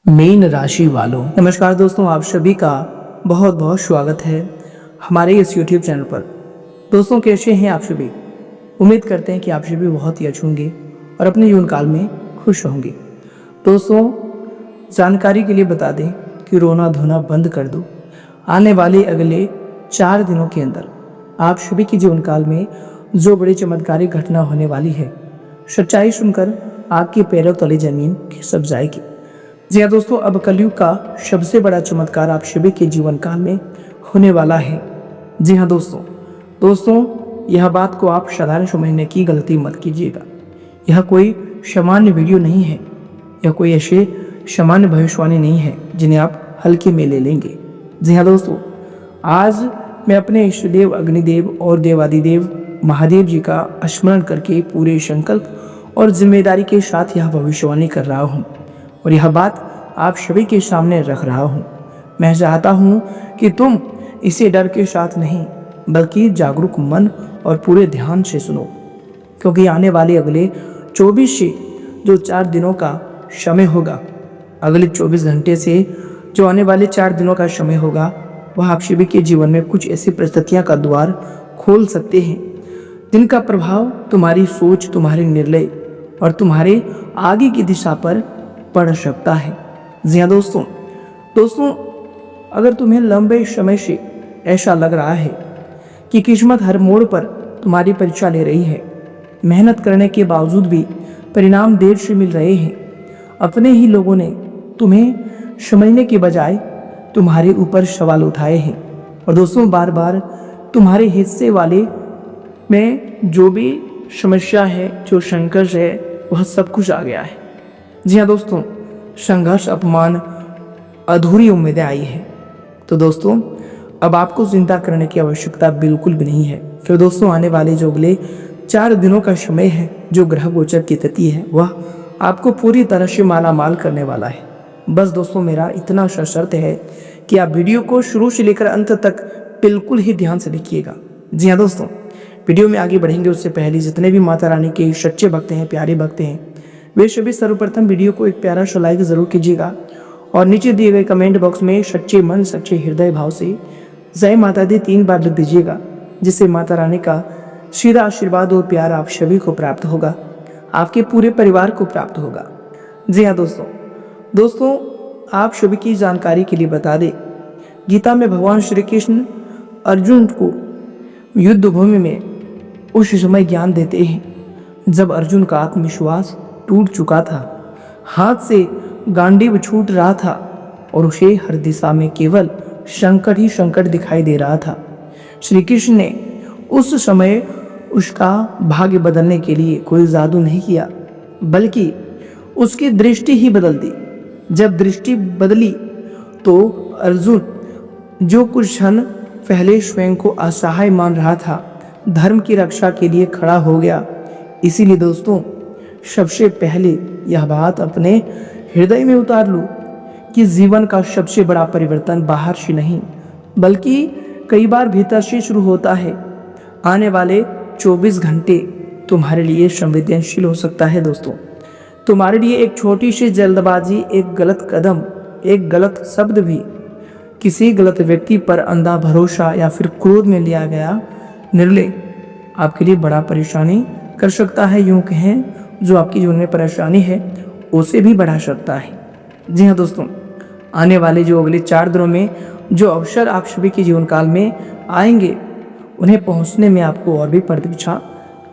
Mean राशि वालों, नमस्कार दोस्तों, आप सभी का बहुत बहुत स्वागत है हमारे इस YouTube चैनल पर। दोस्तों, कैसे हैं आप सभी? उम्मीद करते हैं कि आप सभी बहुत ही अच्छे होंगे और अपने जीवन काल में खुश होंगे। दोस्तों, जानकारी के लिए बता दें कि रोना धोना बंद कर दो। आने वाले अगले 4 दिनों के अंदर आप सभी के जीवन काल में जो बड़ी चमत्कारिक घटना होने वाली है, सच्चाई सुनकर आपके पैरों तले जमीन खिसक जाएगी। जी हाँ दोस्तों, अब कलयुग का सबसे बड़ा चमत्कार आप सभी के जीवन काल में होने वाला है। जी हाँ दोस्तों, यह बात को आप साधारण समझने की गलती मत कीजिएगा। यह कोई सामान्य वीडियो नहीं है, यह कोई ऐसे सामान्य भविष्यवाणी नहीं है जिन्हें आप हल्के में ले लेंगे। जी हाँ दोस्तों, आज मैं अपने इष्टदेव अग्निदेव और देवादिदेव महादेव जी का स्मरण करके पूरे संकल्प और जिम्मेदारी के साथ यह भविष्यवाणी कर रहा हूँ और यह बात आप सभी के सामने रख रहा हूँ। मैं चाहता हूँ कि तुम इसे डर के साथ नहीं बल्कि जागरूक मन और पूरे ध्यान से सुनो, क्योंकि आने वाले अगले 24 से जो 4 दिनों का समय होगा, अगले 24 घंटे से जो आने वाले 4 दिनों का समय होगा, वह आप सभी के जीवन में कुछ ऐसी परिस्थितियाँ का द्वार खोल सकते हैं जिनका प्रभाव तुम्हारी सोच, तुम्हारे निर्णय और तुम्हारे आगे की दिशा पर पड़ सकता है। जी हाँ दोस्तों, अगर तुम्हें लंबे समय से ऐसा लग रहा है कि किस्मत हर मोड़ पर तुम्हारी परीक्षा ले रही है, मेहनत करने के बावजूद भी परिणाम देर से मिल रहे हैं, अपने ही लोगों ने तुम्हें समझने के बजाय तुम्हारे ऊपर सवाल उठाए हैं और दोस्तों बार बार तुम्हारे हिस्से वाले में जो भी समस्या है, जो संघर्ष है, वह सब कुछ आ गया है। जी हाँ दोस्तों, संघर्ष, अपमान, अधूरी उम्मीदें आई है। तो दोस्तों, अब आपको चिंता करने की आवश्यकता बिल्कुल भी नहीं है, क्योंकि दोस्तों आने वाले जो अगले 4 दिनों का समय है, जो ग्रह गोचर की तिथि है, वह आपको पूरी तरह से माला माल करने वाला है। बस दोस्तों, मेरा इतना सा शर्त है कि आप वीडियो को शुरू से लेकर अंत तक बिल्कुल ही ध्यान से देखिएगा। जी हाँ दोस्तों, वीडियो में आगे बढ़ेंगे उससे पहले जितने भी माता रानी के सच्चे भक्त हैं, प्यारे भक्त हैं, वे सभी सर्वप्रथम वीडियो को एक प्यारा सा लाइक जरूर कीजिएगा और नीचे दिए गए कमेंट बॉक्स में सच्चे मन, सच्चे हृदय भाव से जय माता दी 3 बार लिख दीजिएगा, जिससे माता रानी का सीधा आशीर्वाद और प्यार आप सभी को प्राप्त होगा, आपके पूरे परिवार को प्राप्त होगा। जी हाँ दोस्तों, आप सभी की जानकारी के लिए बता दें, गीता में भगवान श्री कृष्ण अर्जुन को युद्ध भूमि में उस समय ज्ञान देते हैं जब अर्जुन का आत्मविश्वास टूट चुका था, हाथ से गांडीव छूट रहा था और उसे हर दिशा में केवल संकट ही संकट दिखाई दे रहा था। श्री कृष्ण ने उस समय उसका भाग्य बदलने के लिए कोई जादू नहीं किया, बल्कि उसकी दृष्टि ही बदल दी। जब दृष्टि बदली तो अर्जुन, जो कुछ क्षण पहले स्वयं को असहाय मान रहा था, धर्म की रक्षा के लिए खड़ा हो गया। इसीलिए दोस्तों, सबसे पहले यह बात अपने हृदय में उतार लो कि जीवन का सबसे बड़ा परिवर्तन बाहर से नहीं बल्कि कई बार भीतर से शुरू होता है। आने वाले 24 घंटे तुम्हारे लिए संवेदनशील हो सकता है दोस्तों। तुम्हारे लिए एक छोटी सी जल्दबाजी, एक गलत कदम, एक गलत शब्द भी, किसी गलत व्यक्ति पर अंधा भरोसा या फिर क्रोध में लिया गया निर्णय आपके लिए बड़ा परेशानी कर सकता है। यूं कहें, जो आपकी जीवन में परेशानी है उसे भी बढ़ा सकता है। जी हाँ दोस्तों, आने वाले जो अगले 4 दिनों में जो अवसर आप सभी के जीवन काल में आएंगे, उन्हें पहुंचने में आपको और भी प्रतीक्षा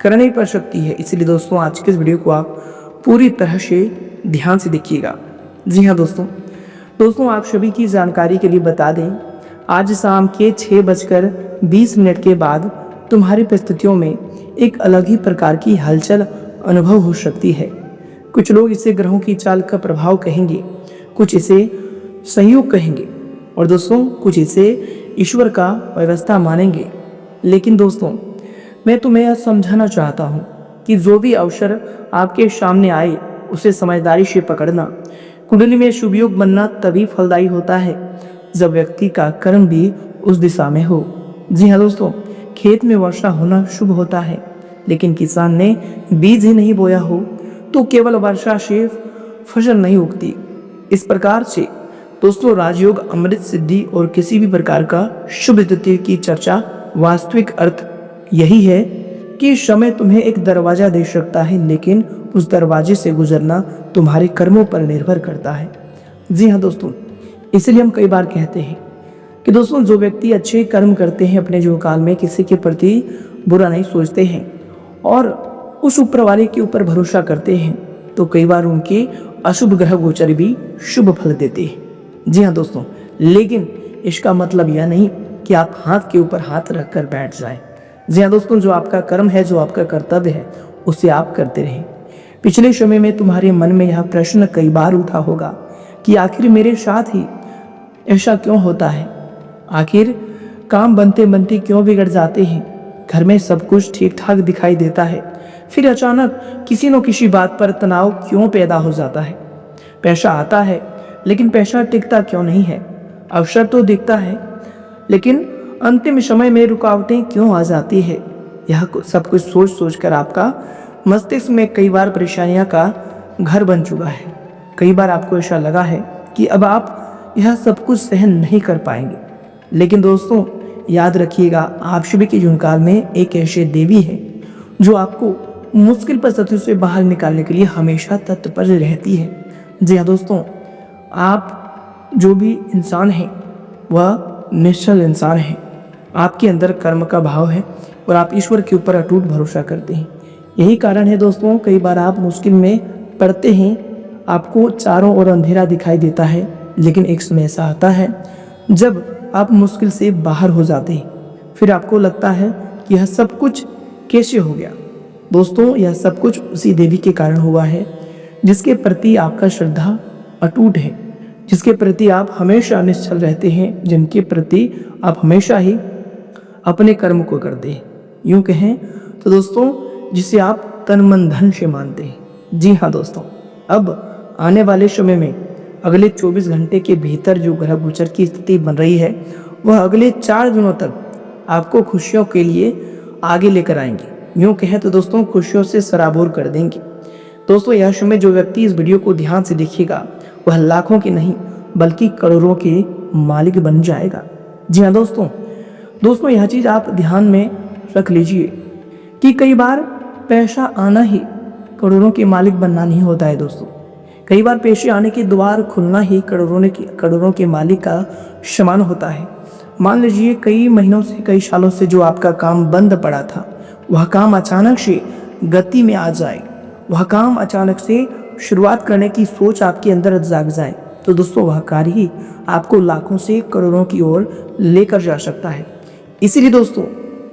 करनी पड़ सकती है। इसलिए दोस्तों, आज के इस वीडियो को आप पूरी तरह से ध्यान से देखिएगा। जी हाँ दोस्तों, आप सभी की जानकारी के लिए बता दें, आज शाम के 6:20 के बाद तुम्हारी परिस्थितियों में एक अलग ही प्रकार की हलचल अनुभव हो सकती है। कुछ लोग इसे ग्रहों की चाल का प्रभाव कहेंगे, कुछ इसे संयोग कहेंगे और दोस्तों कुछ इसे ईश्वर का व्यवस्था मानेंगे। लेकिन दोस्तों, मैं तुम्हें यह समझाना चाहता हूँ कि जो भी अवसर आपके सामने आए उसे समझदारी से पकड़ना। कुंडली में शुभ योग बनना तभी फलदायी होता है जब व्यक्ति का कर्म भी उस दिशा में हो। जी हाँ दोस्तों, खेत में वर्षा होना शुभ होता है, लेकिन किसान ने बीज ही नहीं बोया हो तो केवल वर्षा से फसल नहीं उगती। इस प्रकार से दोस्तों राजयोग, अमृत सिद्धि और किसी भी प्रकार का शुभ तिथि की चर्चा वास्तविक अर्थ यही है कि समय तुम्हें एक दरवाजा दे सकता है, लेकिन उस दरवाजे से गुजरना तुम्हारे कर्मों पर निर्भर करता है। जी हाँ दोस्तों, इसलिए हम कई बार कहते हैं कि दोस्तों जो व्यक्ति अच्छे कर्म करते हैं अपने जीवन काल में, किसी के प्रति बुरा नहीं सोचते हैं और उस ऊपर वाले के ऊपर भरोसा करते हैं, तो कई बार उनके अशुभ ग्रह गोचर भी शुभ फल देते हैं। जी हाँ दोस्तों, लेकिन इसका मतलब यह नहीं कि आप हाथ के ऊपर हाथ रखकर बैठ जाएं। जी हाँ दोस्तों, जो आपका कर्म है, जो आपका कर्तव्य है, उसे आप करते रहें। पिछले समय में तुम्हारे मन में यह प्रश्न कई बार उठा होगा कि आखिर मेरे साथ ही ऐसा क्यों होता है, आखिर काम बनते बनते क्यों बिगड़ जाते हैं, घर में सब कुछ ठीक ठाक दिखाई देता है, फिर अचानक किसी न किसी बात पर तनाव क्यों पैदा हो जाता है, पैसा आता है लेकिन पैसा टिकता क्यों नहीं है, अवसर तो दिखता है लेकिन अंतिम समय में रुकावटें क्यों आ जाती है। यह सब कुछ सोच सोच कर आपका मस्तिष्क में कई बार परेशानियां का घर बन चुका है। कई बार आपको ऐसा लगा है कि अब आप यह सब कुछ सहन नहीं कर पाएंगे। लेकिन दोस्तों याद रखिएगा, आप सभी के जीवन काल में एक ऐसे देवी है जो आपको मुश्किल परिस्थितियों से बाहर निकालने के लिए हमेशा तत्पर रहती है। जी हाँ दोस्तों, आप जो भी इंसान हैं वह निश्चल इंसान है। आपके अंदर कर्म का भाव है और आप ईश्वर के ऊपर अटूट भरोसा करते हैं। यही कारण है दोस्तों, कई बार आप मुश्किल में पड़ते हैं, आपको चारों ओर अंधेरा दिखाई देता है, लेकिन एक समय ऐसा आता है जब आप मुश्किल से बाहर हो जाते हैं, फिर आपको लगता है कि यह सब कुछ कैसे हो गया। दोस्तों यह सब कुछ उसी देवी के कारण हुआ है जिसके प्रति आपका श्रद्धा अटूट है, जिसके प्रति आप हमेशा निश्चल रहते हैं, जिनके प्रति आप हमेशा ही अपने कर्म को करते हैं। यूं कहें तो दोस्तों जिसे आप तन मन धन से मानते हैं। जी हाँ दोस्तों, अब आने वाले समय में अगले 24 घंटे के भीतर जो ग्रह गोचर की स्थिति बन रही है वह अगले 4 दिनों तक आपको खुशियों के लिए आगे लेकर आएंगे। यूं कहें तो दोस्तों खुशियों से सराबोर कर देंगे। दोस्तों यह समय जो व्यक्ति इस वीडियो को ध्यान से देखिएगा वह लाखों के नहीं बल्कि करोड़ों के मालिक बन जाएगा। जी हाँ दोस्तों यह चीज़ आप ध्यान में रख लीजिए कि कई बार पैसा आना ही करोड़ों के मालिक बनना नहीं होता है। दोस्तों कई बार पैसे आने के द्वार खुलना ही करोड़ों के मालिक का समान होता है। मान लीजिए कई महीनों से, कई सालों से जो आपका काम बंद पड़ा था, वह काम अचानक से गति में आ जाए, वह काम अचानक से शुरुआत करने की सोच आपके अंदर जाग जाए, तो दोस्तों वह कार्य ही आपको लाखों से करोड़ों की ओर लेकर जा सकता है। इसीलिए दोस्तों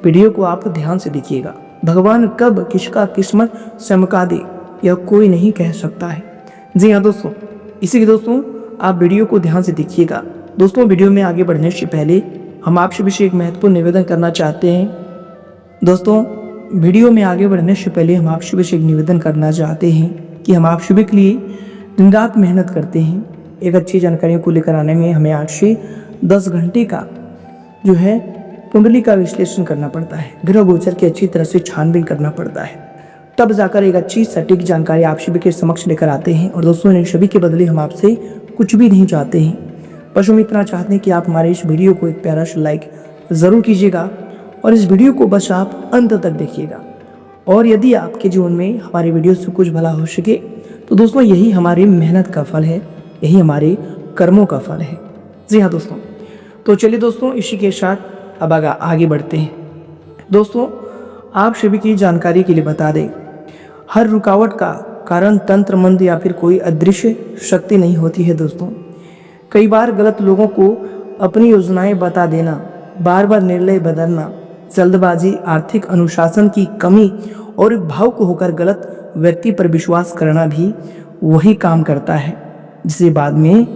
वीडियो को आप ध्यान से देखिएगा। भगवान कब किसका किस्मत चमका दे यह कोई नहीं कह सकता है। जी हाँ दोस्तों, इसीलिए दोस्तों आप वीडियो को ध्यान से देखिएगा। दोस्तों वीडियो में आगे बढ़ने से पहले हम आप सभी से एक महत्वपूर्ण निवेदन करना चाहते हैं। दोस्तों वीडियो में आगे बढ़ने से पहले हम आप सभी से एक निवेदन करना चाहते हैं कि हम आप सभी के लिए दिन रात मेहनत करते हैं। एक अच्छी जानकारी को लेकर आने में हमें 8 से 10 घंटे का जो है कुंडली का विश्लेषण करना पड़ता है, ग्रह गोचर की अच्छी तरह से छानबीन करना पड़ता है, तब जाकर एक अच्छी सटीक जानकारी आप सभी के समक्ष लेकर आते हैं। और दोस्तों इन सभी के बदले हम आपसे कुछ भी नहीं चाहते हैं, बस हम इतना चाहते हैं कि आप हमारे इस वीडियो को एक प्यारा सा लाइक ज़रूर कीजिएगा और इस वीडियो को बस आप अंत तक देखिएगा। और यदि आपके जीवन में हमारे वीडियो से कुछ भला हो सके तो दोस्तों यही हमारी मेहनत का फल है, यही हमारे कर्मों का फल है। जी हाँ दोस्तों, तो चलिए दोस्तों इसी के साथ अब आगे बढ़ते हैं। दोस्तों आप सभी की जानकारी के लिए बता दें, हर रुकावट का कारण तंत्र मंत्र या फिर कोई अदृश्य शक्ति नहीं होती है। दोस्तों कई बार गलत लोगों को अपनी योजनाएं बता देना, बार बार निर्णय बदलना, जल्दबाजी, आर्थिक अनुशासन की कमी और भावुक होकर गलत व्यक्ति पर विश्वास करना भी वही काम करता है जिसे बाद में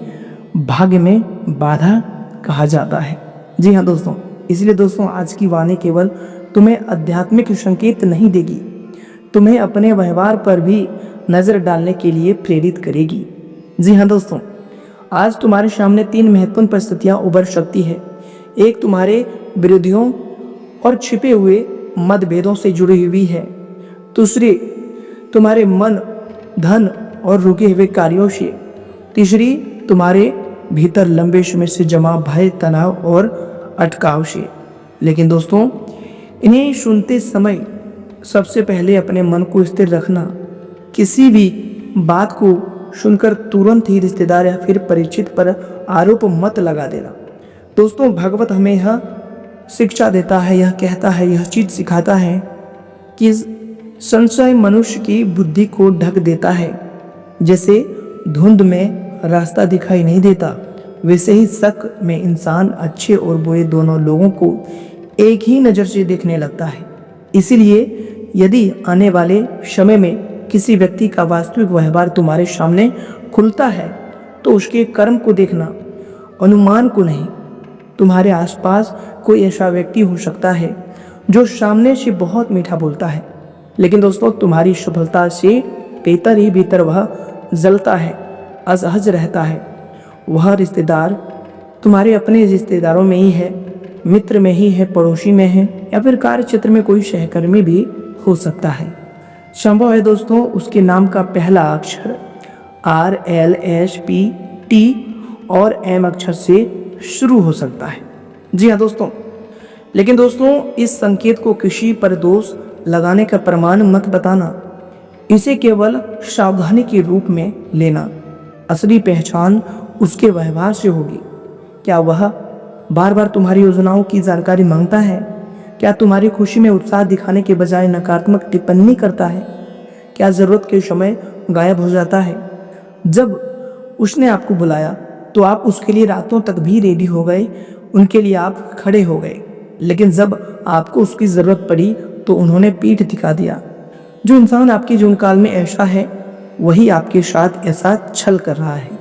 भाग्य में बाधा कहा जाता है। जी हाँ दोस्तों, इसलिए दोस्तों आज की वाणी केवल तुम्हें आध्यात्मिक संकेत नहीं देगी, तुम्हें अपने व्यवहार पर भी नज़र डालने के लिए प्रेरित करेगी। जी हाँ दोस्तों, आज तुम्हारे सामने 3 महत्वपूर्ण परिस्थितियाँ उभर सकती है। एक तुम्हारे विरोधियों और छिपे हुए मतभेदों से जुड़ी हुई है, दूसरी तुम्हारे मन, धन और रुके हुए कार्यों से, तीसरी तुम्हारे भीतर लंबे समय से जमा भय, तनाव और अटकाव से। लेकिन दोस्तों, इन्हें सुनते समय सबसे पहले अपने मन को स्थिर रखना। किसी भी बात को सुनकर तुरंत ही रिश्तेदार या फिर परिचित पर आरोप मत लगा देना। दोस्तों, भगवत हमें यह शिक्षा देता है, यह कहता है, यह चीज सिखाता है कि संशय मनुष्य की बुद्धि को ढक देता है। जैसे धुंध में रास्ता दिखाई नहीं देता, वैसे ही शक में इंसान अच्छे और बुरे दोनों लोगों को एक ही नज़र से देखने लगता है। इसीलिए यदि आने वाले समय में किसी व्यक्ति का वास्तविक व्यवहार तुम्हारे सामने खुलता है तो उसके कर्म को देखना, अनुमान को नहीं। तुम्हारे आसपास कोई ऐसा व्यक्ति हो सकता है जो सामने से बहुत मीठा बोलता है, लेकिन दोस्तों तुम्हारी सफलता से भीतर ही भीतर वह जलता है, असहज रहता है। वह रिश्तेदार तुम्हारे अपने रिश्तेदारों में ही है, मित्र में ही है, पड़ोसी में है, या फिर कार्य क्षेत्र में कोई सहकर्मी भी हो सकता है। संभव है दोस्तों उसके नाम का पहला अक्षर RLSPT और M अक्षर से शुरू हो सकता है। जी हाँ दोस्तों, लेकिन दोस्तों इस संकेत को किसी पर दोष लगाने का प्रमाण मत बताना, इसे केवल सावधानी के रूप में लेना। असली पहचान उसके व्यवहार से होगी। क्या वह बार बार तुम्हारी योजनाओं की जानकारी मांगता है? क्या तुम्हारी खुशी में उत्साह दिखाने के बजाय नकारात्मक टिप्पणी करता है? क्या जरूरत के समय गायब हो जाता है? जब उसने आपको बुलाया तो आप उसके लिए रातों तक भी रेडी हो गए, उनके लिए आप खड़े हो गए, लेकिन जब आपको उसकी ज़रूरत पड़ी तो उन्होंने पीठ दिखा दिया। जो इंसान आपके जीवन काल में ऐसा है वही आपके साथ ऐसा छल कर रहा है।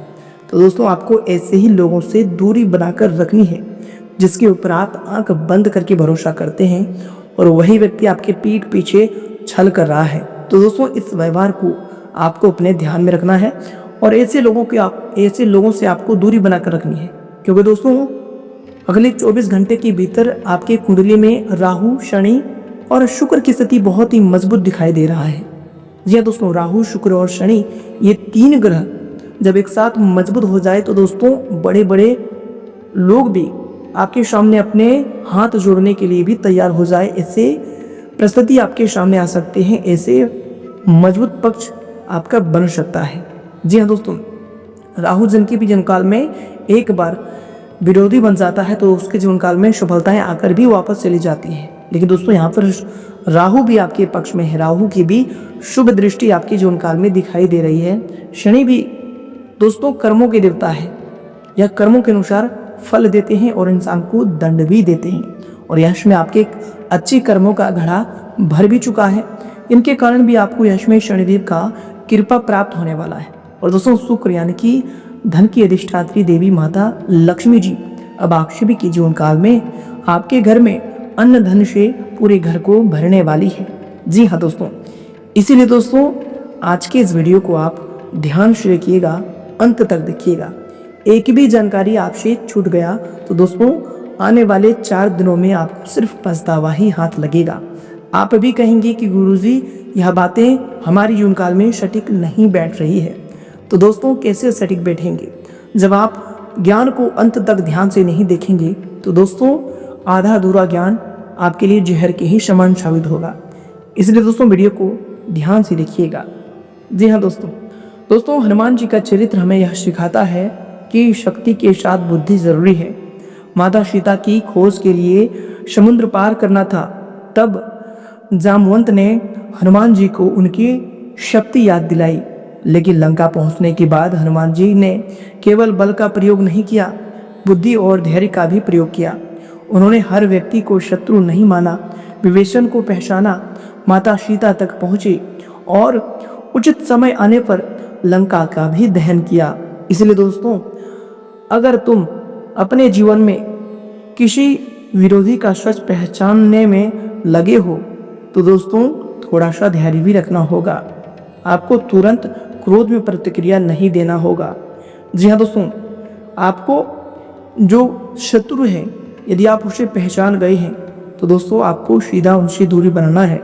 तो दोस्तों आपको ऐसे ही लोगों से दूरी बनाकर रखनी है जिसके ऊपर आप आंख बंद करके भरोसा करते हैं, और वही व्यक्ति आपके पीठ पीछे छल कर रहा है। तो दोस्तों इस व्यवहार को आपको अपने ध्यान में रखना है और ऐसे लोगों से आपको दूरी बनाकर रखनी है, क्योंकि दोस्तों अगले 24 घंटे के भीतर आपके कुंडली में राहु, शनि और शुक्र की स्थिति बहुत ही मजबूत दिखाई दे रहा है। जी हाँ दोस्तों, राहु, शुक्र और शनि ये 3 ग्रह जब एक साथ मजबूत हो जाए तो दोस्तों बड़े बड़े लोग भी आपके सामने अपने हाथ जोड़ने के लिए भी तैयार हो जाए, ऐसे परिस्थिति आपके सामने आ सकते हैं, ऐसे मजबूत पक्ष आपका बन सकता है। जी हाँ दोस्तों, राहु जिनके भी जीवनकाल में एक बार विरोधी बन जाता है तो उसके जीवनकाल में सफलताएं आकर भी वापस चली जाती है। लेकिन दोस्तों यहाँ पर राहु भी आपके पक्ष में है, राहु की भी शुभ दृष्टि आपके जीवनकाल में दिखाई दे रही है। शनि भी दोस्तों कर्मों के देवता है, यह कर्मों के अनुसार फल देते हैं और इंसान को दंड भी देते हैं, और यश में आपके अच्छे कर्मों का घड़ा भर भी चुका है। इनके कारण भी आपको यश में शनिदेव का कृपा प्राप्त होने वाला है। और दोस्तों शुक्र यानी कि धन की अधिष्ठात्री देवी माता लक्ष्मी जी अब आपके भी जीवन काल में आपके घर में अन्न धन से पूरे घर को भरने वाली है। जी हाँ दोस्तों, इसीलिए दोस्तों आज के इस वीडियो को आप ध्यान से देखिएगा, अंत तक देखिएगा। एक भी जानकारी आपसे छूट गया तो दोस्तों आने वाले 4 दिनों में आपको सिर्फ पछतावा ही हाथ लगेगा। आप भी कहेंगे कि गुरुजी यह बातें हमारी जीवन काल में सटीक नहीं बैठ रही है। तो दोस्तों कैसे सटीक बैठेंगे? जब आप ज्ञान को अंत तक ध्यान से नहीं देखेंगे तो दोस्तों आधा अधूरा ज्ञान आपके लिए जहर के ही समान साबित होगा। इसलिए दोस्तों वीडियो को ध्यान से देखिएगा। जी हाँ दोस्तों हनुमान जी का चरित्र हमें यह सिखाता है कि शक्ति के साथ बुद्धि जरूरी है। माता सीता की खोज के लिए समुद्र पार करना था, तब जामवंत ने हनुमान जी को उनकी शक्ति याद दिलाई। लेकिन लंका पहुंचने के बाद हनुमान जी ने केवल बल का प्रयोग नहीं किया, बुद्धि और धैर्य का भी प्रयोग किया। उन्होंने हर व्यक्ति को शत्रु नहीं माना, विवेचन को पहचाना, माता सीता तक पहुंचे और उचित समय आने पर लंका का भी दहन किया। इसलिए दोस्तों अगर तुम अपने जीवन में किसी विरोधी का सच पहचानने में लगे हो तो दोस्तों थोड़ा सा धैर्य भी रखना होगा। आपको तुरंत क्रोध में प्रतिक्रिया नहीं देना होगा। जी हाँ दोस्तों, आपको जो शत्रु है यदि आप उसे पहचान गए हैं तो दोस्तों आपको सीधा उनसे दूरी बनाना है।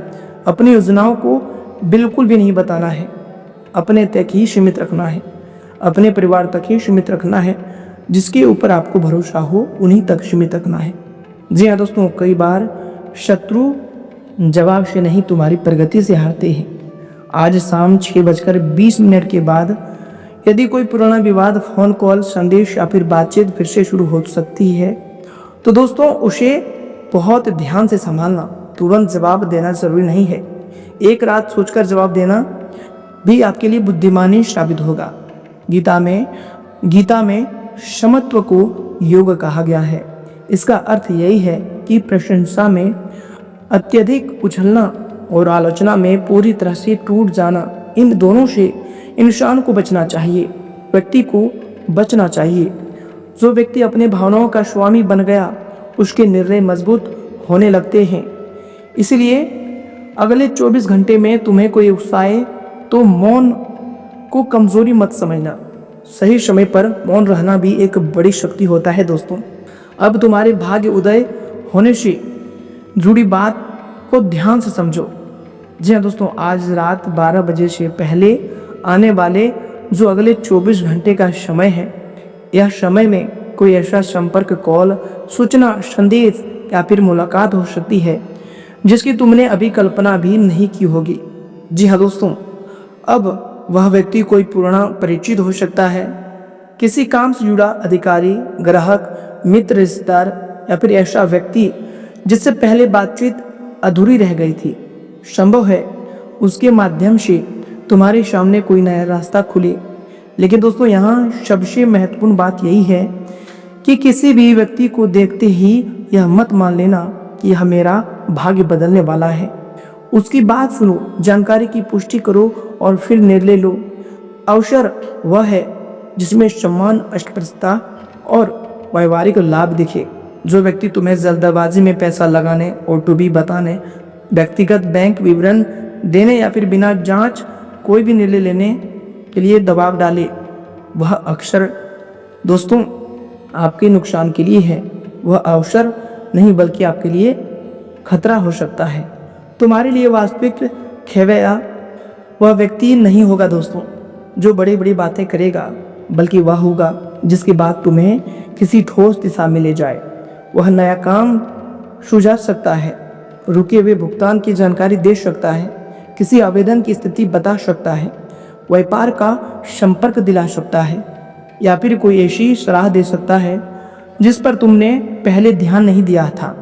अपनी योजनाओं को बिल्कुल भी नहीं बताना है, अपने तक ही सीमित रखना है। अपने परिवार तक ही सीमित रखना है। जिसके ऊपर आपको भरोसा हो उन्हीं तक सीमित रखना है। जी हाँ दोस्तों, कई बार शत्रु जवाब से नहीं तुम्हारी प्रगति से हारते हैं। आज शाम 6:20 के बाद यदि कोई पुराना विवाद, फोन कॉल, संदेश या फिर बातचीत फिर से शुरू हो सकती है तो दोस्तों उसे बहुत ध्यान से संभालना। तुरंत जवाब देना जरूरी नहीं है। एक रात सोचकर जवाब देना भी आपके लिए बुद्धिमानी साबित होगा। गीता में क्षमत्व को योग कहा गया है। इसका अर्थ यही है कि प्रशंसा में अत्यधिक उछलना और आलोचना में पूरी तरह से टूट जाना, इन दोनों से इंसान को बचना चाहिए, व्यक्ति को बचना चाहिए। जो व्यक्ति अपने भावनाओं का स्वामी बन गया उसके निर्णय मजबूत होने लगते हैं। इसलिए अगले 24 घंटे में तुम्हें कोई उकसाए तो मौन को कमजोरी मत समझना। सही समय पर मौन रहना भी एक बड़ी शक्ति होता है दोस्तों। अब तुम्हारे भाग्य उदय होने से जुड़ी बात को ध्यान से समझो। जी हाँ दोस्तों, आज रात 12 बजे से पहले आने वाले जो अगले 24 घंटे का समय है, यह समय में कोई ऐसा संपर्क, कॉल, सूचना, संदेश या फिर मुलाकात हो सकती है जिसकी तुमने अभी कल्पना भी नहीं की होगी। जी हाँ दोस्तों, अब वह व्यक्ति कोई पुराना परिचित हो सकता है, किसी काम से जुड़ा अधिकारी, ग्राहक, मित्र, रिश्तेदार या फिर ऐसा व्यक्ति जिससे पहले बातचीत अधूरी रह गई थी। संभव है उसके माध्यम से तुम्हारे सामने कोई नया रास्ता खुले। लेकिन दोस्तों यहाँ सबसे महत्वपूर्ण बात यही है कि किसी भी व्यक्ति को देखते ही यह मत मान लेना कि यह मेरा भाग्य बदलने वाला है। उसकी बात सुनो, जानकारी की पुष्टि करो और फिर निर्णय लो। अवसर वह है जिसमें सम्मान, अस्पष्टता और व्यवहारिक लाभ दिखे। जो व्यक्ति तुम्हें जल्दबाजी में पैसा लगाने, ओटीपी बताने, व्यक्तिगत बैंक विवरण देने या फिर बिना जांच कोई भी निर्णय लेने के लिए दबाव डाले, वह अक्सर दोस्तों आपके नुकसान के लिए है। वह अवसर नहीं बल्कि आपके लिए खतरा हो सकता है। तुम्हारे लिए वास्तविक खेवैया वह व्यक्ति नहीं होगा दोस्तों जो बड़ी बड़ी बातें करेगा, बल्कि वह होगा जिसकी बात तुम्हें किसी ठोस दिशा में ले जाए। वह नया काम सुझा सकता है, रुके हुए भुगतान की जानकारी दे सकता है, किसी आवेदन की स्थिति बता सकता है, व्यापार का संपर्क दिला सकता है या फिर कोई ऐसी सलाह दे सकता है जिस पर तुमने पहले ध्यान नहीं दिया था।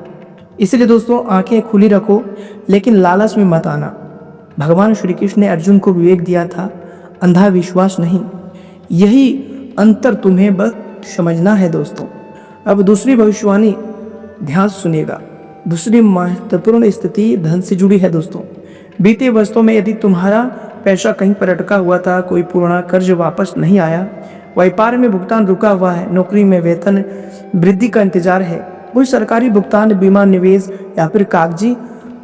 इसलिए दोस्तों आंखें खुली रखो, लेकिन लालच में मत आना। भगवान श्री कृष्ण ने अर्जुन को विवेक दिया था, अंधा विश्वास नहीं। यही अंतर तुम्हें बस समझना है दोस्तों। अब दूसरी भविष्यवाणी ध्यान सुनिएगा। दूसरी महत्वपूर्ण स्थिति धन से जुड़ी है दोस्तों। बीते वर्षों में यदि तुम्हारा पैसा कहीं पर अटका हुआ था, कोई पुराना कर्ज वापस नहीं आया, व्यापार में भुगतान रुका हुआ है, नौकरी में वेतन वृद्धि का इंतजार है, कोई सरकारी भुगतान, बीमा, निवेश या फिर कागजी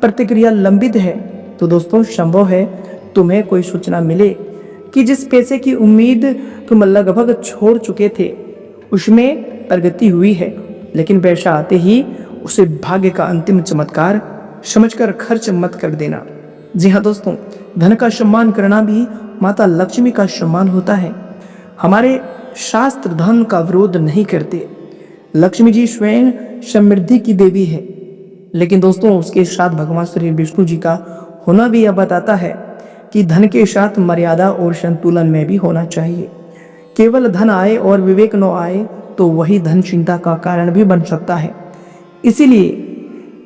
प्रतिक्रिया लंबित है, तो दोस्तों संभव है तुम्हें कोई सूचना मिले कि जिस पैसे की उम्मीद तुम लगभग छोड़ चुके थे उसमें प्रगति हुई है। लेकिन पैसा आते ही उसे भाग्य का अंतिम चमत्कार समझकर खर्च मत कर देना। जी हाँ दोस्तों, धन का सम्मान करना भी माता लक्ष्मी का सम्मान होता है। हमारे शास्त्र धन का विरोध नहीं करते। लक्ष्मी जी स्वयं समृद्धि की देवी है, लेकिन दोस्तों उसके साथ भगवान श्री विष्णु जी का होना भी यह बताता है कि धन के साथ मर्यादा और संतुलन में भी होना चाहिए। केवल धन आए और विवेक न आए तो वही धन चिंता का कारण भी बन सकता है। इसीलिए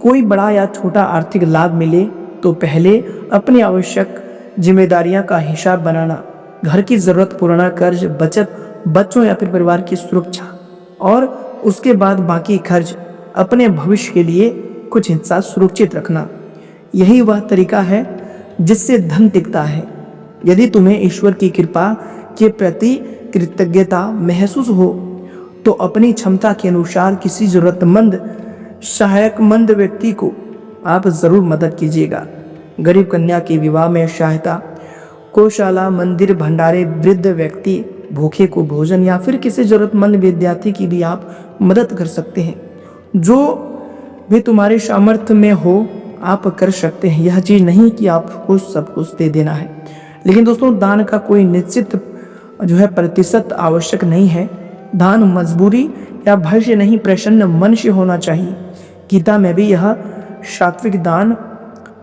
कोई बड़ा या छोटा आर्थिक लाभ मिले तो पहले अपनी आवश्यक जिम्मेदारियां का हिसाब बनाना, घर की जरूरत, पुराना कर्ज, बचत, बच्चों या फिर परिवार की सुरक्षा, और उसके बाद बाकी खर्च, अपने भविष्य के लिए कुछ हिस्सा सुरक्षित रखना। यही वह तरीका है जिससे धन टिकता है। यदि तुम्हें ईश्वर की कृपा के प्रति कृतज्ञता महसूस हो तो अपनी क्षमता के अनुसार किसी जरूरतमंद, सहायकमंद व्यक्ति को आप जरूर मदद कीजिएगा। गरीब कन्या के विवाह में सहायता, गौशाला, मंदिर, भंडारे, वृद्ध व्यक्ति, भूखे को भोजन या फिर किसी जरूरतमंद विद्यार्थी की भी आप मदद कर सकते हैं। जो भी तुम्हारे सामर्थ्य में हो आप कर सकते हैं। यह चीज नहीं कि आपको सब कुछ दे देना है, लेकिन दोस्तों दान का कोई निश्चित जो है प्रतिशत आवश्यक नहीं है। दान मजबूरी या भय से नहीं, प्रसन्न मन से होना चाहिए। गीता में भी यह सात्विक दान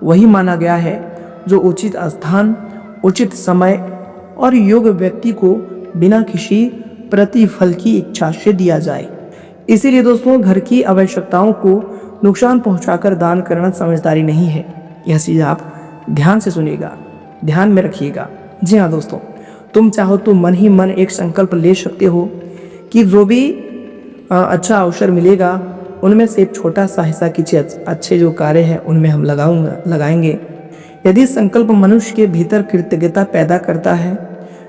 वही माना गया है जो उचित स्थान, उचित समय और योग्य व्यक्ति को बिना किसी प्रतिफल की इच्छा से दिया जाए। इसीलिए दोस्तों, घर की आवश्यकताओं को नुकसान पहुंचाकर दान करना समझदारी नहीं है। यह चीज़ आप ध्यान से सुनिएगा, ध्यान में रखिएगा। जी हाँ दोस्तों, तुम चाहो तो मन ही मन एक संकल्प ले सकते हो कि जो भी अच्छा अवसर मिलेगा उनमें से एक छोटा सा हिस्सा किसी अच्छे जो कार्य है उनमें हम लगाएंगे। यदि संकल्प मनुष्य के भीतर कृतज्ञता पैदा करता है,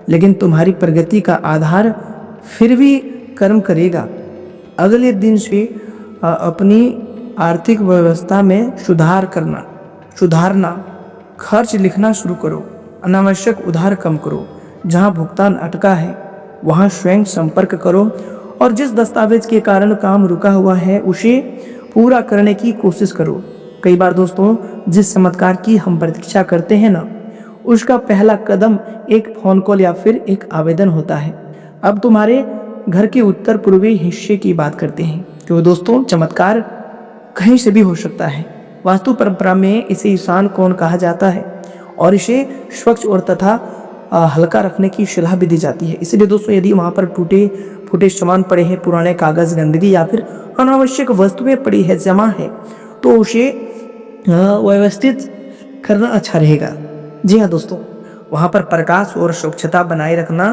लेकिन तुम्हारी प्रगति का आधार फिर भी कर्म करेगा। अगले दिन से अपनी आर्थिक व्यवस्था में सुधारना, खर्च लिखना शुरू करो, अनावश्यक उधार कम करो, जहां भुगतान अटका है वहां स्वयं संपर्क करो और जिस दस्तावेज के कारण काम रुका हुआ है उसे पूरा करने की कोशिश करो। कई बार दोस्तों, जिस चमत्कार की हम प्रतीक्षा करते हैं ना, उसका पहला कदम एक फोन कॉल या फिर एक आवेदन होता है। अब तुम्हारे घर के उत्तर पूर्वी हिस्से की बात करते हैं। तो दोस्तों, चमत्कार कहीं से भी हो सकता है। वास्तु परंपरा में इसे ईशान कोण कहा जाता है और इसे स्वच्छ और तथा हल्का रखने की सलाह भी दी जाती है। इसलिए दोस्तों, यदि वहाँ पर टूटे फूटे सामान पड़े हैं, पुराने कागज, गंदगी या फिर अनावश्यक वस्तुएं पड़ी है, जमा है, तो उसे व्यवस्थित करना अच्छा रहेगा। जी हाँ दोस्तों, वहाँ पर प्रकाश और स्वच्छता बनाए रखना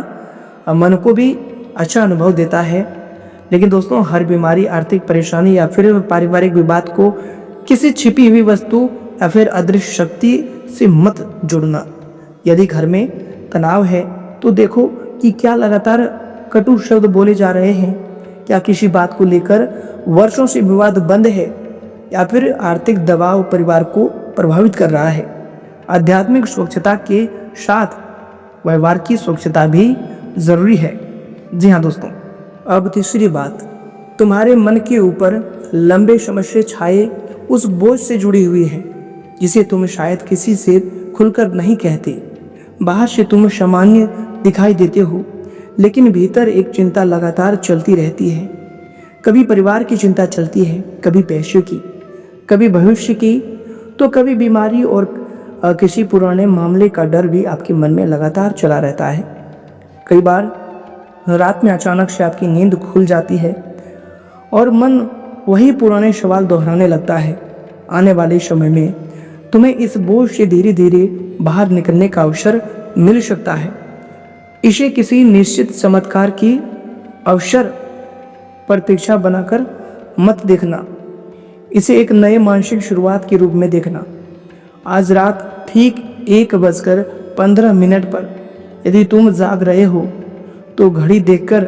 मन को भी अच्छा अनुभव देता है। लेकिन दोस्तों, हर बीमारी, आर्थिक परेशानी या फिर पारिवारिक विवाद को किसी छिपी हुई वस्तु या फिर अदृश्य शक्ति से मत जोड़ना। यदि घर में तनाव है तो देखो कि क्या लगातार कटु शब्द बोले जा रहे हैं, क्या किसी बात को लेकर वर्षों से विवाद बंद है, या फिर आर्थिक दबाव परिवार को प्रभावित कर रहा है। आध्यात्मिक स्वच्छता के साथ व्यवहार की स्वच्छता भी जरूरी है। जी हाँ दोस्तों, अब तीसरी बात, तुम्हारे मन के ऊपर लंबे समय से छाए उस बोझ से जुड़ी हुई है जिसे तुम शायद किसी से खुलकर नहीं कहते। बाहर से तुम सामान्य दिखाई देते हो, लेकिन भीतर एक चिंता लगातार चलती रहती है। कभी परिवार की चिंता चलती है, कभी पैसे की, कभी भविष्य की, तो कभी बीमारी और किसी पुराने मामले का डर भी आपके मन में लगातार चला रहता है। कई बार रात में अचानक से आपकी नींद खुल जाती है और मन वही पुराने सवाल दोहराने लगता है। आने वाले समय में तुम्हें इस बोझ से धीरे धीरे बाहर निकलने का अवसर मिल सकता है। इसे किसी निश्चित चमत्कार की अवसर प्रतीक्षा बनाकर मत देखना, इसे एक नए मानसिक शुरुआत के रूप में देखना। आज रात ठीक 1:15 पर यदि तुम जाग रहे हो तो घड़ी देखकर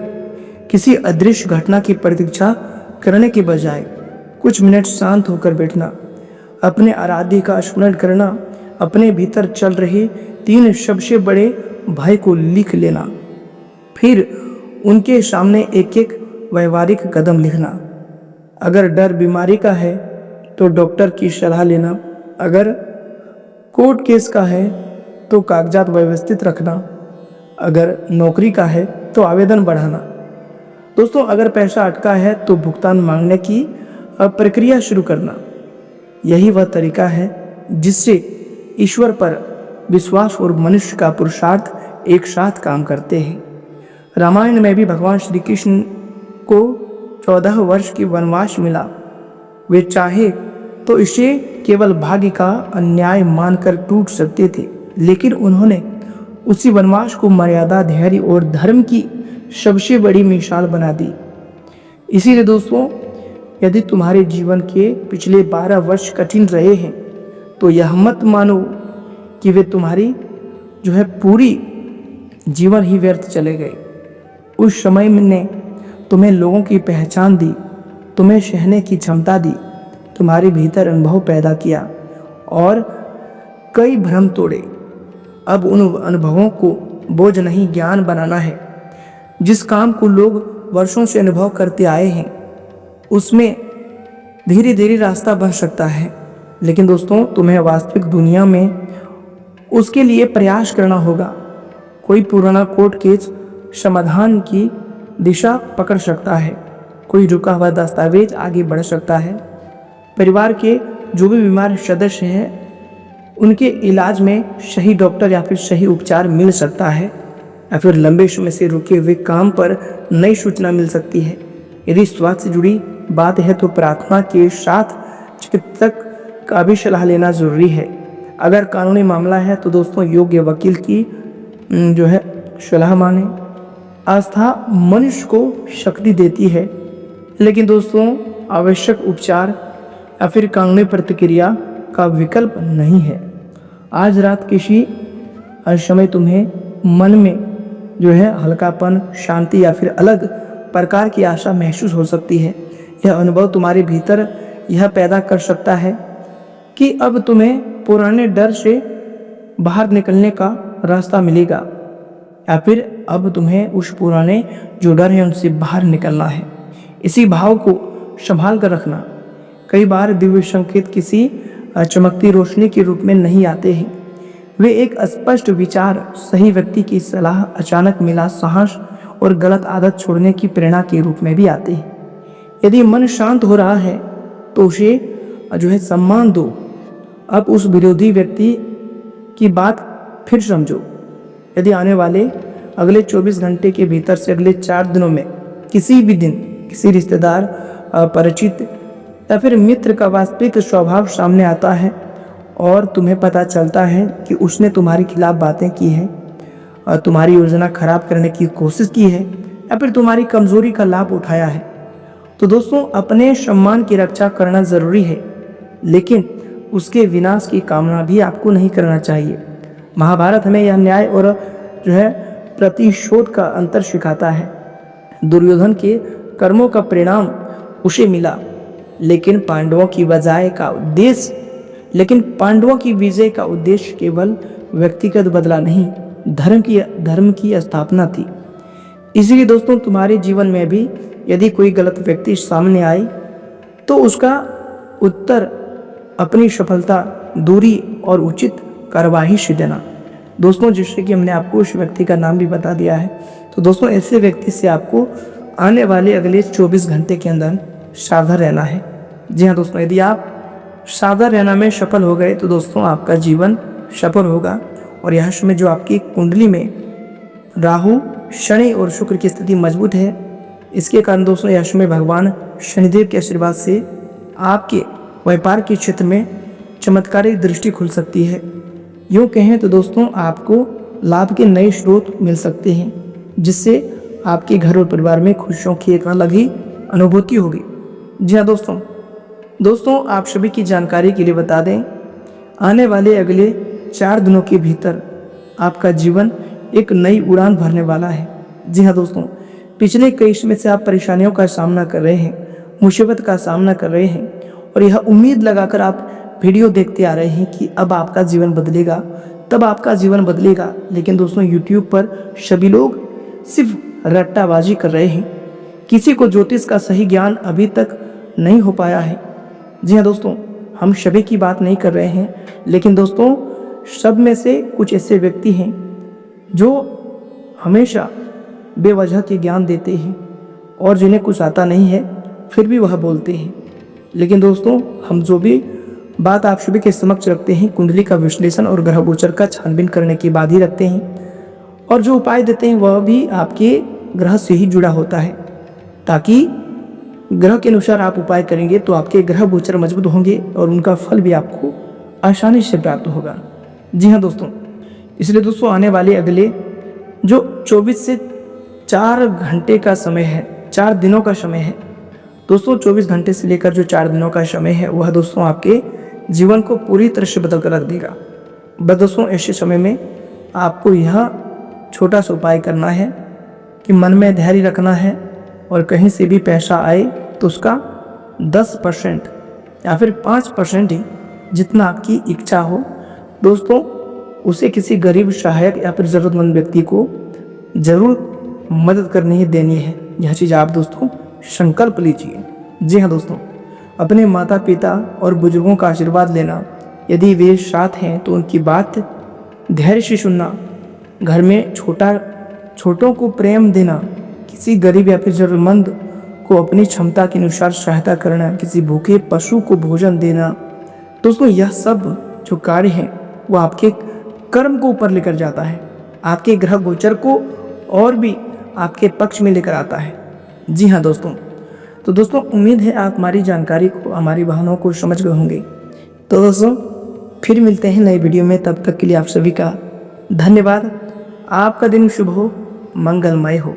किसी अदृश्य घटना की प्रतीक्षा करने के बजाय कुछ मिनट शांत होकर बैठना, अपने आराध्य का स्मरण करना, अपने भीतर चल रहे 3 सबसे बड़े भय को लिख लेना, फिर उनके सामने एक एक व्यवहारिक कदम लिखना। अगर डर बीमारी का है तो डॉक्टर की सलाह लेना, अगर कोर्ट केस का है तो कागजात व्यवस्थित रखना, अगर नौकरी का है तो आवेदन बढ़ाना। दोस्तों, अगर पैसा अटका है तो भुगतान मांगने की प्रक्रिया शुरू करना। यही वह तरीका है जिससे ईश्वर पर विश्वास और मनुष्य का पुरुषार्थ एक साथ काम करते हैं। रामायण में भी भगवान श्री कृष्ण को 14 वर्ष की वनवास मिला। वे चाहे तो इसे केवल भाग्य का अन्याय मानकर टूट सकते थे, लेकिन उन्होंने उसी वनवास को मर्यादा, धैर्य और धर्म की सबसे बड़ी मिसाल बना दी। इसीलिए दोस्तों, यदि तुम्हारे जीवन के पिछले 12 वर्ष कठिन रहे हैं तो यह मत मानो कि वे तुम्हारी पूरी जीवन ही व्यर्थ चले गए। उस समय ने तुम्हें लोगों की पहचान दी, तुम्हें सहने की क्षमता दी, तुम्हारे भीतर अनुभव पैदा किया और कई भ्रम तोड़े। अब उन अनुभवों को बोझ नहीं, ज्ञान बनाना है। जिस काम को लोग वर्षों से अनुभव करते आए हैं उसमें धीरे धीरे रास्ता बन सकता है, लेकिन दोस्तों, तुम्हें वास्तविक दुनिया में उसके लिए प्रयास करना होगा। कोई पुराना कोर्ट केस समाधान की दिशा पकड़ सकता है। कोई रुका हुआ दस्तावेज आगे बढ़ सकता है। परिवार के जो भी बीमार सदस्य हैं उनके इलाज में सही डॉक्टर या फिर सही उपचार मिल सकता है, या फिर लंबे समय से रुके हुए काम पर नई सूचना मिल सकती है। यदि स्वास्थ्य से जुड़ी बात है तो प्रार्थना के साथ चिकित्सक का भी सलाह लेना जरूरी है। अगर कानूनी मामला है तो दोस्तों योग्य वकील की जो है सलाह माने। आस्था मनुष्य को शक्ति देती है, लेकिन दोस्तों आवश्यक उपचार या फिर कानूनी प्रतिक्रिया का विकल्प नहीं है। आज रात किसी समय तुम्हें मन में जो है हल्कापन, शांति या फिर अलग प्रकार की आशा महसूस हो सकती है। यह अनुभव तुम्हारे भीतर यह पैदा कर सकता है कि अब तुम्हें पुराने डर से बाहर निकलने का रास्ता मिलेगा, या फिर अब तुम्हें उस पुराने जो डर है उनसे बाहर निकलना है। इसी भाव को संभाल कर रखना। कई बार दिव्य संकेत किसी चमकती रोशनी के रूप में नहीं आते हैं। वे एक स्पष्ट विचार, सही व्यक्ति की सलाह, अचानक मिला साहस और गलत आदत छोड़ने की प्रेरणा के रूप में भी आते हैं। यदि मन शांत हो रहा है तो उसे जो है सम्मान दो। अब उस विरोधी व्यक्ति की बात फिर समझो। यदि आने वाले अगले 24 घंटे के भीतर से अगले 4 दिनों में किसी भी दिन किसी रिश्तेदार, परिचित या फिर मित्र का वास्तविक स्वभाव सामने आता है और तुम्हें पता चलता है कि उसने तुम्हारे खिलाफ बातें की हैं और तुम्हारी योजना खराब करने की कोशिश की है या फिर तुम्हारी कमजोरी का लाभ उठाया है, तो दोस्तों अपने सम्मान की रक्षा करना जरूरी है, लेकिन उसके विनाश की कामना भी आपको नहीं करना चाहिए। महाभारत हमें यह न्याय और जो है प्रतिशोध का अंतर सिखाता है। दुर्योधन के कर्मों का परिणाम उसे मिला, लेकिन पांडवों की विजय का उद्देश्य केवल व्यक्तिगत बदला नहीं, धर्म की स्थापना थी। इसलिए दोस्तों तुम्हारे जीवन में भी यदि कोई गलत व्यक्ति सामने आए तो उसका उत्तर अपनी सफलता, दूरी और उचित कार्यवाही से देना। दोस्तों जिससे कि हमने आपको उस व्यक्ति का नाम भी बता दिया है, तो दोस्तों ऐसे व्यक्ति से आपको आने वाले अगले 24 घंटे के अंदर सावधान रहना है। जी हाँ दोस्तों, यदि आप सावधान रहना में सफल हो गए तो दोस्तों आपका जीवन सफल होगा। और यह समय जो आपकी कुंडली में राहु, शनि और शुक्र की स्थिति मजबूत है, इसके कारण दोस्तों यह समय भगवान शनिदेव के आशीर्वाद से आपके व्यापार के क्षेत्र में चमत्कारिक दृष्टि खुल सकती है। यूँ कहें तो दोस्तों आपको लाभ के नए स्रोत मिल सकते हैं, जिससे आपके घर और परिवार में खुशियों की एक अलग ही अनुभूति होगी। जी हाँ दोस्तों आप सभी की जानकारी के लिए बता दें, आने वाले अगले 4 दिनों के भीतर आपका जीवन एक नई उड़ान भरने वाला है। जी हाँ दोस्तों, पिछले कई समय से आप परेशानियों का सामना कर रहे हैं, मुसीबत का सामना कर रहे हैं और यह उम्मीद लगाकर आप वीडियो देखते आ रहे हैं कि अब आपका जीवन बदलेगा, तब आपका जीवन बदलेगा। लेकिन दोस्तों यूट्यूब पर सभी लोग सिर्फ रट्टाबाजी कर रहे हैं, किसी को ज्योतिष का सही ज्ञान अभी तक नहीं हो पाया है। जी हाँ दोस्तों, हम सभी की बात नहीं कर रहे हैं, लेकिन दोस्तों सब में से कुछ ऐसे व्यक्ति हैं जो हमेशा बेवजह के ज्ञान देते हैं और जिन्हें कुछ आता नहीं है फिर भी वह बोलते हैं। लेकिन दोस्तों हम जो भी बात आप सभी के समक्ष रखते हैं, कुंडली का विश्लेषण और ग्रह गोचर का छानबीन करने के बाद ही रखते हैं, और जो उपाय देते हैं वह भी आपके ग्रह से ही जुड़ा होता है, ताकि ग्रह के अनुसार आप उपाय करेंगे तो आपके ग्रह गोचर मजबूत होंगे और उनका फल भी आपको आसानी से प्राप्त होगा। जी हाँ दोस्तों, इसलिए दोस्तों आने वाले अगले जो 24 से 4 घंटे का समय है, 4 दिनों का समय है दोस्तों, 24 घंटे से लेकर जो 4 दिनों का समय है वह दोस्तों आपके जीवन को पूरी तरह से बदल कर रख देगा। बस दोस्तों ऐसे समय में आपको यह छोटा सा उपाय करना है कि मन में धैर्य रखना है और कहीं से भी पैसा आए तो उसका 10% या फिर 5% ही, जितना आपकी इच्छा हो दोस्तों, उसे किसी गरीब, सहायक या फिर ज़रूरतमंद व्यक्ति को ज़रूर मदद करनी ही देनी है। यह चीज़ आप दोस्तों संकल्प लीजिए। जी हाँ दोस्तों, अपने माता पिता और बुजुर्गों का आशीर्वाद लेना, यदि वे साथ हैं तो उनकी बात धैर्य से सुनना, घर में छोटा छोटों को प्रेम देना, किसी गरीब या फिर ज़रूरतमंद को अपनी क्षमता के अनुसार सहायता करना, किसी भूखे पशु को भोजन देना। दोस्तों यह सब जो कार्य है वो आपके कर्म को ऊपर लेकर जाता है, आपके ग्रह गोचर को और भी आपके पक्ष में लेकर आता है। जी हाँ दोस्तों, तो दोस्तों उम्मीद है आप हमारी जानकारी को, हमारी भावनाओं को समझ गए होंगे। तो दोस्तों फिर मिलते हैं नई वीडियो में, तब तक के लिए आप सभी का धन्यवाद। आपका दिन शुभ हो, मंगलमय हो।